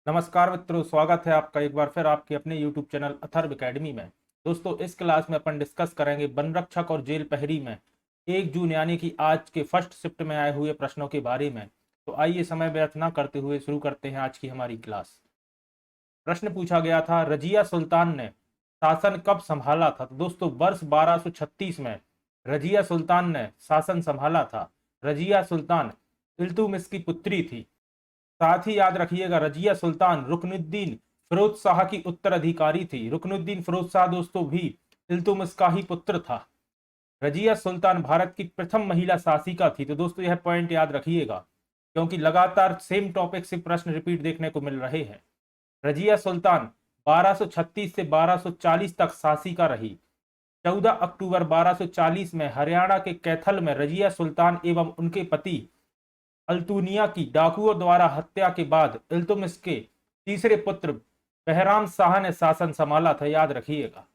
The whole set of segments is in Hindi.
नमस्कार मित्रों, स्वागत है आपका एक बार फिर आपके अपने YouTube चैनल अथर्व एकेडमी में। दोस्तों, इस क्लास में अपन डिस्कस करेंगे वन रक्षक और जेल प्रहरी में 1 जून यानी कि आज के फर्स्ट शिफ्ट में आए हुए प्रश्नों के बारे में। तो आइए समय व्यर्थ ना करते हुए शुरू करते हैं आज की हमारी क्लास। प्रश्न पूछा गया था, रजिया सुल्तान ने शासन कब संभाला था? तो दोस्तों, वर्ष 1236 में रजिया सुल्तान ने शासन संभाला था। रजिया सुल्तान इल्तुतमिश की पुत्री थी। साथ ही याद रखिएगा, रजिया सुल्तान रुकनुद्दीन फिरोज शाह की उत्तराधिकारी थी। रुकनुद्दीन फिरोज शाह दोस्तों भी इल्तुतमिश का ही पुत्र था। रजिया सुल्तान भारत की प्रथम महिला शासिका थी। तो दोस्तों, यह पॉइंट याद रखिएगा क्योंकि लगातार सेम टॉपिक से प्रश्न रिपीट देखने को मिल रहे हैं। रजिया सुल्तान 1236 से 1240 तक शासिका रही। 14 अक्टूबर 1240 में हरियाणा के कैथल में रजिया सुल्तान एवं उनके पति अल्तुनिया की डाकुओं द्वारा हत्या के बाद इल्तुतमिश के तीसरे पुत्र बहराम शाह ने शासन संभाला था। याद रखिएगा।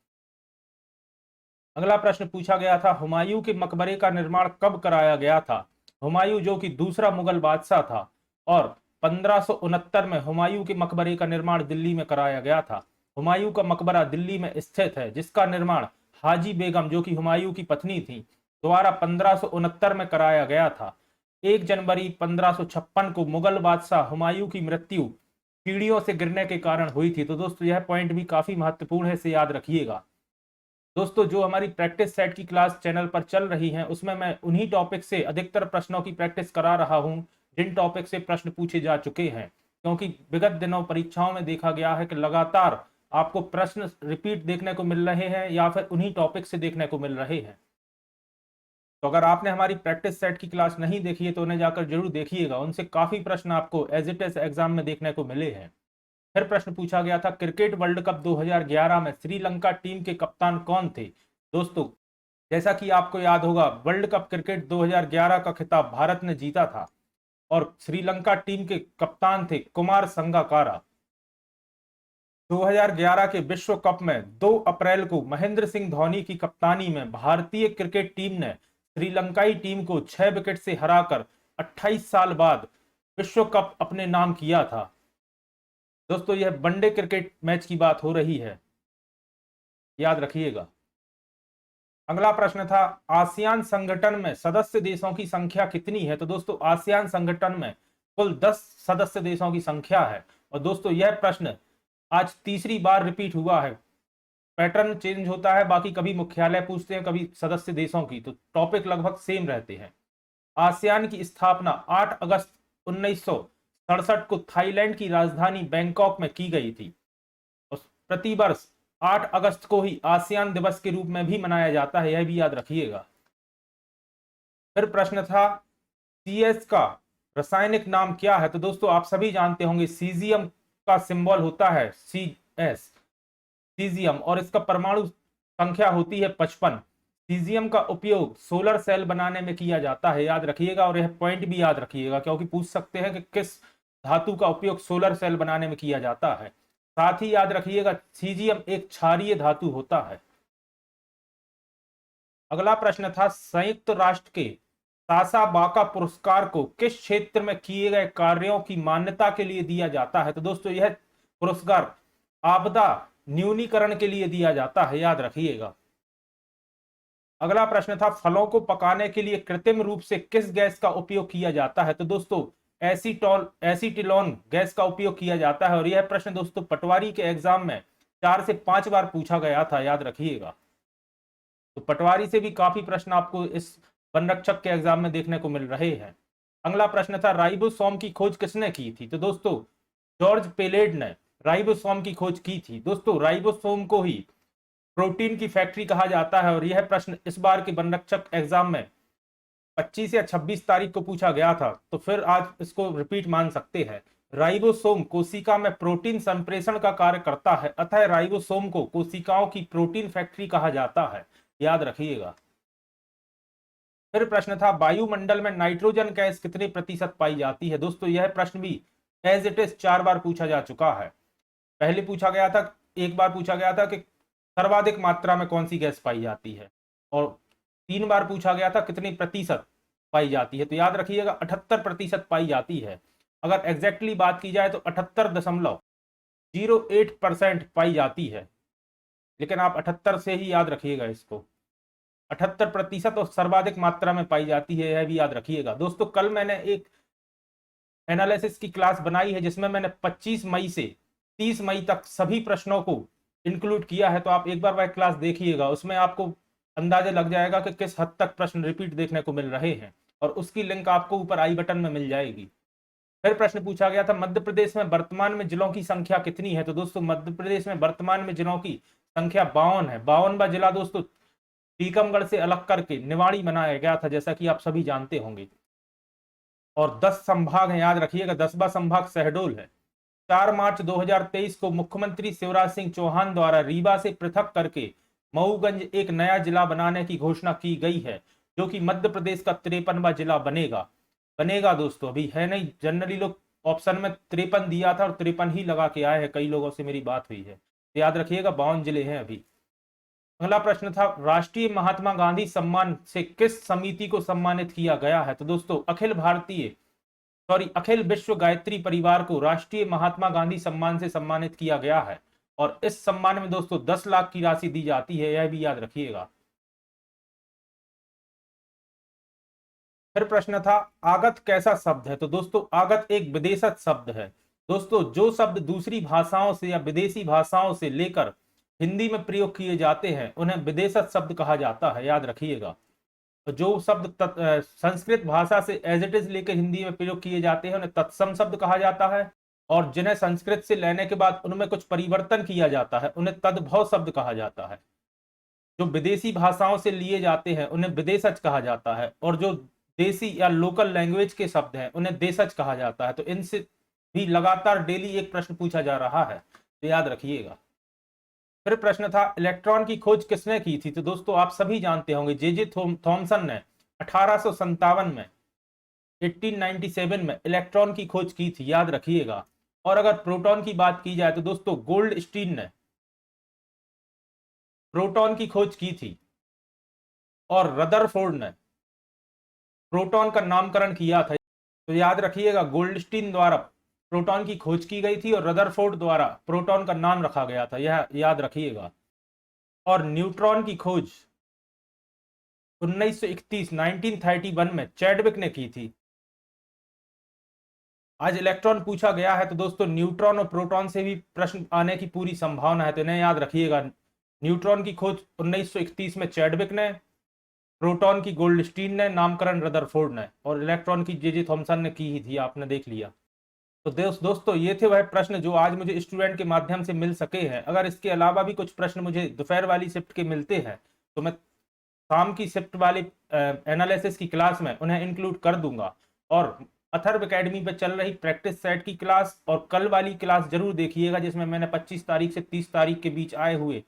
अगला प्रश्न पूछा गया था, हुमायूं के मकबरे का निर्माण कब कराया गया था? हुमायूं जो कि दूसरा मुगल बादशाह था और 1569 में हुमायूं के मकबरे का निर्माण दिल्ली में कराया गया था। हुमायूं का मकबरा दिल्ली में स्थित है, जिसका निर्माण हाजी बेगम जो कि हुमायूं की पत्नी थी द्वारा 1569 में कराया गया था। 1 जनवरी 1556 को मुगल बादशाह हुमायूं की मृत्यु सीढ़ियों से गिरने के कारण हुई थी। तो दोस्तों, यह पॉइंट भी काफी महत्वपूर्ण है, इसे याद रखिएगा। दोस्तों, जो हमारी प्रैक्टिस सेट की क्लास चैनल पर चल रही है उसमें मैं उन्हीं टॉपिक से अधिकतर प्रश्नों की प्रैक्टिस करा रहा हूं जिन टॉपिक से प्रश्न पूछे जा चुके हैं, क्योंकि विगत दिनों परीक्षाओं में देखा गया है कि लगातार आपको प्रश्न रिपीट देखने को मिल रहे हैं या फिर उन्हीं टॉपिक से देखने को मिल रहे हैं। तो अगर आपने हमारी प्रैक्टिस सेट की क्लास नहीं देखी है तो उन्हें जाकर जरूर देखिएगा, उनसे काफी प्रश्न आपको एज इट इज एग्जाम में देखने को मिले हैं। फिर प्रश्न पूछा गया था, क्रिकेट वर्ल्ड कप 2011 में श्रीलंका टीम के कप्तान कौन थे? दोस्तों, जैसा कि आपको याद होगा, वर्ल्ड कप क्रिकेट 2011 का खिताब भारत ने जीता था और श्रीलंका टीम के कप्तान थे कुमार संगकारा। 2011 के विश्व कप में 2 अप्रैल को महेंद्र सिंह धोनी की कप्तानी में भारतीय क्रिकेट टीम ने श्रीलंकाई टीम को 6 विकेट से हराकर 28 साल बाद विश्व कप अपने नाम किया था। दोस्तों, यह वनडे क्रिकेट मैच की बात हो रही है, याद रखिएगा। अगला प्रश्न था, आसियान संगठन में सदस्य देशों की संख्या कितनी है? तो दोस्तों, आसियान संगठन में कुल 10 सदस्य देशों की संख्या है। और दोस्तों, यह प्रश्न आज तीसरी बार रिपीट हुआ है। पैटर्न चेंज होता है, बाकी कभी मुख्यालय पूछते हैं, कभी सदस्य देशों की, तो टॉपिक लगभग सेम रहते हैं। आसियान की स्थापना 8 अगस्त 1967 को थाईलैंड की राजधानी बैंकॉक में की गई थी। प्रतिवर्ष 8 अगस्त को ही आसियान दिवस के रूप में भी मनाया जाता है, यह भी याद रखिएगा। फिर प्रश्न था, सीएस का रासायनिक नाम क्या है? तो दोस्तों, आप सभी जानते होंगे सीजियम का सिंबल होता है सीएस, सीजियम, और इसका परमाणु संख्या होती है 55। सीजियम का उपयोग सोलर सेल बनाने में किया जाता है, याद रखिएगा। और यह पॉइंट भी याद रखिएगा क्योंकि पूछ सकते हैं कि किस धातु का उपयोग सोलर सेल बनाने में किया जाता है। साथ ही याद रखिएगा, सीजियम एक क्षारीय धातु होता है। अगला प्रश्न था, संयुक्त राष्ट्र के सासाबाका पुरस्कार को किस क्षेत्र में किए गए कार्यों की मान्यता के लिए दिया जाता है? तो दोस्तों, यह पुरस्कार आपदा न्यूनीकरण के लिए दिया जाता है, याद रखिएगा। अगला प्रश्न था, फलों को पकाने के लिए कृत्रिम रूप से किस गैस का उपयोग किया जाता है? तो दोस्तों, एसीटिलोन गैस का उपयोग किया जाता है। और यह प्रश्न दोस्तों पटवारी के एग्जाम में 4 से 5 बार पूछा गया था, याद रखिएगा। तो पटवारी से भी काफी प्रश्न आपको इस वन रक्षक के एग्जाम में देखने को मिल रहे हैं। अगला प्रश्न था, राइबोसोम की खोज किसने की थी? तो दोस्तों, जॉर्ज पेलेड ने राइबोसोम की खोज की थी। दोस्तों, राइबोसोम को ही प्रोटीन की फैक्ट्री कहा जाता है और यह प्रश्न इस बार के वन रक्षक एग्जाम में 25 या 26 तारीख को पूछा गया था, तो फिर आज इसको रिपीट मान सकते हैं। राइबोसोम कोशिका में प्रोटीन संप्रेषण का कार्य करता है, अतः राइबोसोम को कोशिकाओं की प्रोटीन फैक्ट्री कहा जाता है, याद रखिएगा। फिर प्रश्न था, वायुमंडल में नाइट्रोजन गैस कितने प्रतिशत पाई जाती है? दोस्तों, यह प्रश्न भी एज इट इज 4 बार पूछा जा चुका है। पहले पूछा गया था, एक बार पूछा गया था कि सर्वाधिक मात्रा में कौन सी गैस पाई जाती है, और 3 बार पूछा गया था कितनी प्रतिशत पाई जाती है। तो याद रखिएगा 78% पाई जाती है। अगर एग्जैक्टली बात की जाए तो 78.08% पाई जाती है, लेकिन आप 78 से ही याद रखिएगा इसको। 78% और सर्वाधिक मात्रा में पाई जाती है, यह भी याद रखिएगा दोस्तों। कल मैंने एक एनालिसिस की क्लास बनाई है जिसमें मैंने 25 मई से 30 मई तक सभी प्रश्नों को इंक्लूड किया है, तो आप एक बार वह क्लास देखिएगा, उसमें आपको अंदाजा लग जाएगा कि किस हद तक प्रश्न रिपीट देखने को मिल रहे हैं, और उसकी लिंक आपको ऊपर आई बटन में मिल जाएगी। फिर प्रश्न पूछा गया था मध्य प्रदेश में वर्तमान में जिलों की संख्या कितनी है, तो दोस्तों मध्य प्रदेश में वर्तमान में जिलों की संख्या 52 है। 52वां जिला दोस्तों टीकमगढ़ से अलग करके निवाड़ी बनाया गया था, जैसा कि आप सभी जानते होंगे। और 10 संभाग हैं, याद रखिएगा। 10वां संभाग शहडोल है। 4 मार्च 2023 को मुख्यमंत्री शिवराज सिंह चौहान द्वारा रीवा से पृथक करके मऊगंज एक नया जिला बनाने की घोषणा की गई है, जो कि मध्य प्रदेश का 53वां जिला बनेगा दोस्तों, अभी है नहीं। जनरली लोग ऑप्शन में 53 दिया था और 53 ही लगा के आए हैं, कई लोगों से मेरी बात हुई है, तो याद रखिएगा 52 जिले हैं अभी। अगला प्रश्न था राष्ट्रीय महात्मा गांधी सम्मान से किस समिति को सम्मानित किया गया है, तो दोस्तों अखिल विश्व गायत्री परिवार को राष्ट्रीय महात्मा गांधी सम्मान से सम्मानित किया गया है, और इस सम्मान में दोस्तों 10 लाख की राशि दी जाती है, यह भी याद रखिएगा। फिर प्रश्न था आगत कैसा शब्द है, तो दोस्तों आगत एक विदेशज शब्द है दोस्तों। जो शब्द दूसरी भाषाओं से या विदेशी भाषाओं से लेकर हिंदी में प्रयोग किए जाते हैं उन्हें विदेशज शब्द कहा जाता है, याद रखिएगा। जो शब्द संस्कृत भाषा से एज इट इज लेकर हिंदी में प्रयोग किए जाते हैं उन्हें तत्सम शब्द कहा जाता है, और जिन्हें संस्कृत से लेने के बाद उनमें कुछ परिवर्तन किया जाता है उन्हें तद्भव शब्द कहा जाता है। जो विदेशी भाषाओं से लिए जाते हैं उन्हें विदेशज कहा जाता है, और जो देसी या लोकल लैंग्वेज के शब्द हैं उन्हें देशज कहा जाता है। तो इनसे भी लगातार डेली एक प्रश्न पूछा जा रहा है, तो याद रखिएगा। फिर प्रश्न था इलेक्ट्रॉन की खोज किसने की थी, तो दोस्तों आप सभी जानते होंगे जे थॉमसन ने 1857 में 1897 में इलेक्ट्रॉन की खोज की थी, याद रखिएगा। और अगर प्रोटॉन की बात की जाए तो दोस्तों गोल्डस्टीन ने प्रोटॉन की खोज की थी, और रदरफोर्ड ने प्रोटॉन का नामकरण किया था। तो याद रखिएगा गोल्डस्टीन द्वारा प्रोटॉन की खोज की गई थी और रदरफोर्ड द्वारा प्रोटॉन का नाम रखा गया था, यह याद रखिएगा। और न्यूट्रॉन की खोज 1931 में चैडविक ने की थी। आज इलेक्ट्रॉन पूछा गया है, तो दोस्तों न्यूट्रॉन और प्रोटॉन से भी प्रश्न आने की पूरी संभावना है, तो इन्हें याद रखिएगा। न्यूट्रॉन की खोज 1931 में चैडविक ने, प्रोटॉन की गोल्डस्टीन ने, नामकरण रदरफोर्ड ने, और इलेक्ट्रॉन की जे थॉमसन ने की ही थी, आपने देख लिया। तो दोस्तों ये थे वह प्रश्न जो आज मुझे स्टूडेंट के माध्यम से मिल सके हैं। अगर इसके अलावा भी कुछ प्रश्न मुझे दोपहर वाली शिफ्ट के मिलते हैं तो मैं शाम की शिफ्ट वाली एनालिसिस की क्लास में उन्हें इंक्लूड कर दूंगा। और अथर्व एकेडमी पे चल रही प्रैक्टिस सेट की क्लास और कल वाली क्लास जरूर देखिएगा, जिसमें मैंने 25 तारीख से 30 तारीख के बीच आए हुए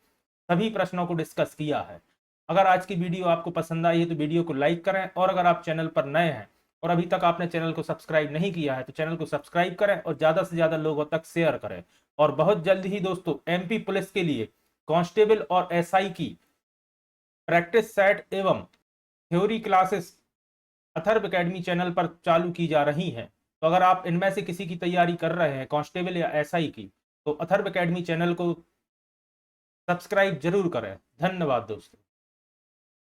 सभी प्रश्नों को डिस्कस किया है। अगर आज की वीडियो आपको पसंद आई है तो वीडियो को लाइक करें, और अगर आप चैनल पर नए हैं और अभी तक आपने चैनल को सब्सक्राइब नहीं किया है तो चैनल को सब्सक्राइब करें और ज़्यादा से ज़्यादा लोगों तक शेयर करें। और बहुत जल्द ही दोस्तों एमपी पुलिस के लिए कांस्टेबल और एसआई की प्रैक्टिस सेट एवं theory classes Atharva academy channel पर चालू की जा रही हैं। तो अगर आप इनमें से किसी की तैयारी कर रहे हैं कांस्टेबल या एसआई की, तो अथर्व एकेडमी चैनल को सब्सक्राइब जरूर करें। धन्यवाद दोस्तों।